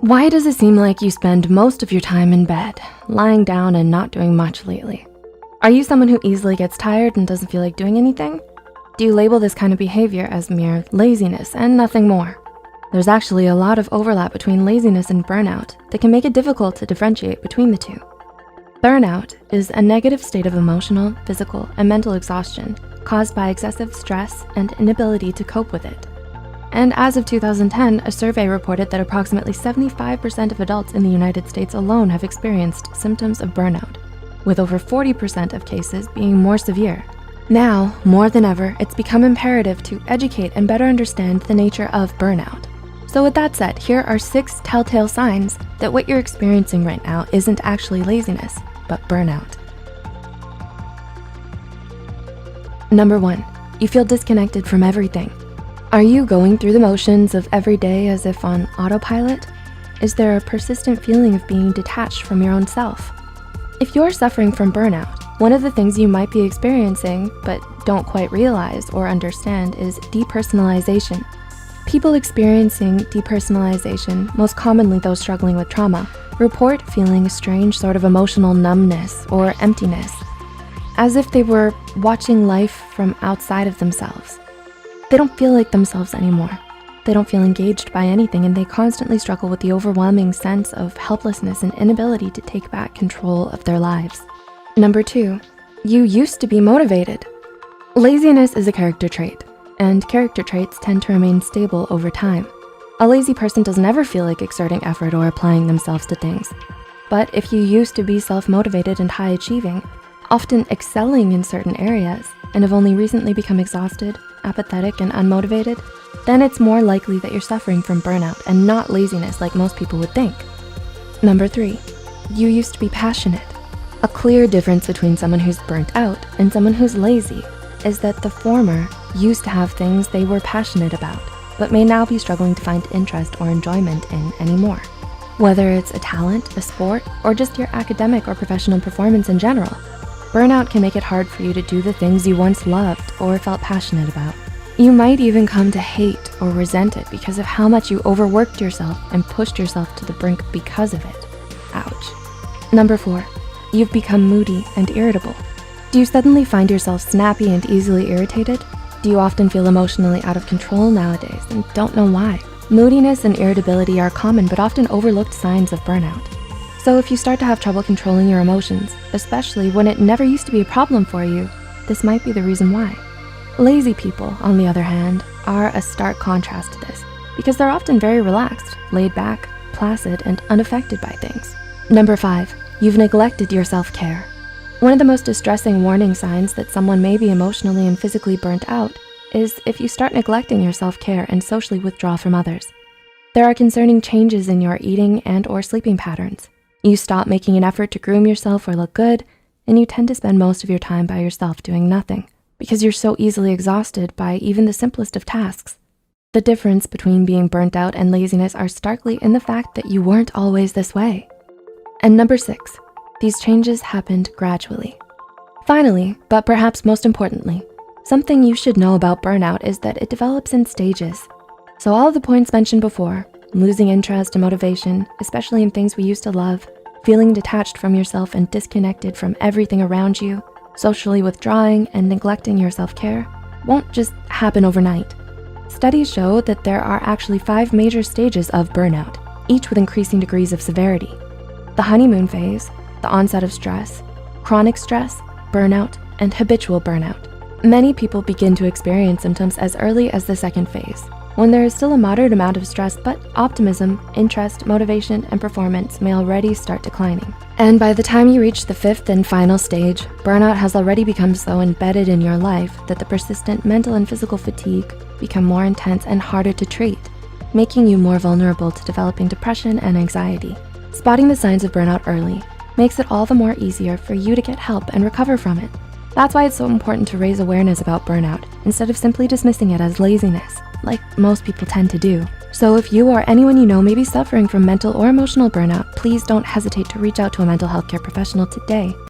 Why does it seem like you spend most of your time in bed, lying down and not doing much lately? Are you someone who easily gets tired and doesn't feel like doing anything? Do you label this kind of behavior as mere laziness and nothing more? There's actually a lot of overlap between laziness and burnout that can make it difficult to differentiate between the two. Burnout is a negative state of emotional, physical, and mental exhaustion caused by excessive stress and inability to cope with it. And as of 2010, a survey reported that approximately 75% of adults in the United States alone have experienced symptoms of burnout, with over 40% of cases being more severe. Now, more than ever, it's become imperative to educate and better understand the nature of burnout. So with that said, here are 6 telltale signs that what you're experiencing right now isn't actually laziness, but burnout. Number 1, you feel disconnected from everything. Are you going through the motions of every day as if on autopilot? Is there a persistent feeling of being detached from your own self? If you're suffering from burnout, one of the things you might be experiencing but don't quite realize or understand is depersonalization. People experiencing depersonalization, most commonly those struggling with trauma, report feeling a strange sort of emotional numbness or emptiness, as if they were watching life from outside of themselves. They don't feel like themselves anymore. They don't feel engaged by anything, and they constantly struggle with the overwhelming sense of helplessness and inability to take back control of their lives. Number 2, you used to be motivated. Laziness is a character trait, and character traits tend to remain stable over time. A lazy person doesn't ever feel like exerting effort or applying themselves to things. But if you used to be self-motivated and high achieving, often excelling in certain areas, and have only recently become exhausted, apathetic, and unmotivated, then it's more likely that you're suffering from burnout and not laziness like most people would think. Number 3, you used to be passionate. A clear difference between someone who's burnt out and someone who's lazy is that the former used to have things they were passionate about, but may now be struggling to find interest or enjoyment in anymore. Whether it's a talent, a sport, or just your academic or professional performance in general, burnout can make it hard for you to do the things you once loved or felt passionate about. You might even come to hate or resent it because of how much you overworked yourself and pushed yourself to the brink because of it. Ouch. Number 4, you've become moody and irritable. Do you suddenly find yourself snappy and easily irritated? Do you often feel emotionally out of control nowadays and don't know why? Moodiness and irritability are common but often overlooked signs of burnout. So if you start to have trouble controlling your emotions, especially when it never used to be a problem for you, this might be the reason why. Lazy people, on the other hand, are a stark contrast to this because they're often very relaxed, laid back, placid, and unaffected by things. Number 5, you've neglected your self-care. One of the most distressing warning signs that someone may be emotionally and physically burnt out is if you start neglecting your self-care and socially withdraw from others. There are concerning changes in your eating and or sleeping patterns. You stop making an effort to groom yourself or look good, and you tend to spend most of your time by yourself doing nothing because you're so easily exhausted by even the simplest of tasks. The difference between being burnt out and laziness are starkly in the fact that you weren't always this way. And number 6, these changes happened gradually. Finally, but perhaps most importantly, something you should know about burnout is that it develops in stages. So all of the points mentioned before, losing interest and motivation, especially in things we used to love, feeling detached from yourself and disconnected from everything around you, socially withdrawing and neglecting your self-care, won't just happen overnight. Studies show that there are actually 5 major stages of burnout, each with increasing degrees of severity. The honeymoon phase, the onset of stress, chronic stress, burnout, and habitual burnout. Many people begin to experience symptoms as early as the 2nd phase, when there is still a moderate amount of stress, but optimism, interest, motivation, and performance may already start declining. And by the time you reach the 5th and final stage, burnout has already become so embedded in your life that the persistent mental and physical fatigue become more intense and harder to treat, making you more vulnerable to developing depression and anxiety. Spotting the signs of burnout early makes it all the more easier for you to get help and recover from it. That's why it's so important to raise awareness about burnout instead of simply dismissing it as laziness, like most people tend to do. So if you or anyone you know may be suffering from mental or emotional burnout, please don't hesitate to reach out to a mental health care professional today.